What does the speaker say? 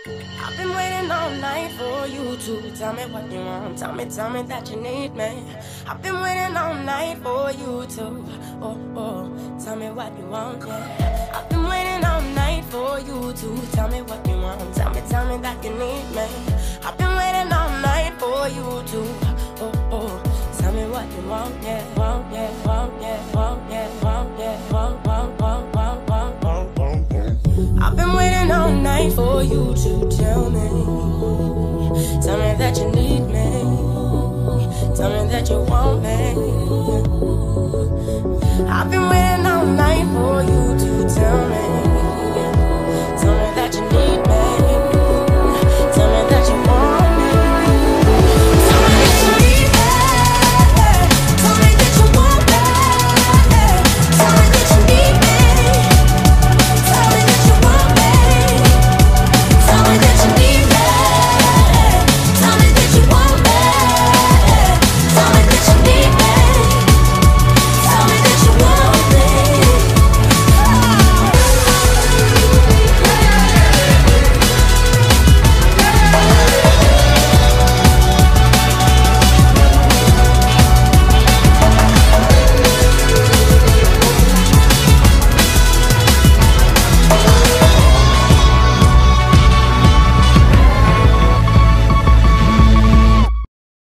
I've been waiting all night for you to tell me what you want. Tell me that you need me. I've been waiting all night for you to, tell me what you want, yeah. I've been waiting all night for you to tell me what you want. Tell me that you need me. I've been waiting all night for you to, tell me what you want, yeah. Want, yeah, want, yeah, want, yeah, want, yeah, want, want, want, want, want, want, want, want. I've been waiting all night for you to tell me that you need me. Tell me that you want me. I've been waiting all night for you to tell me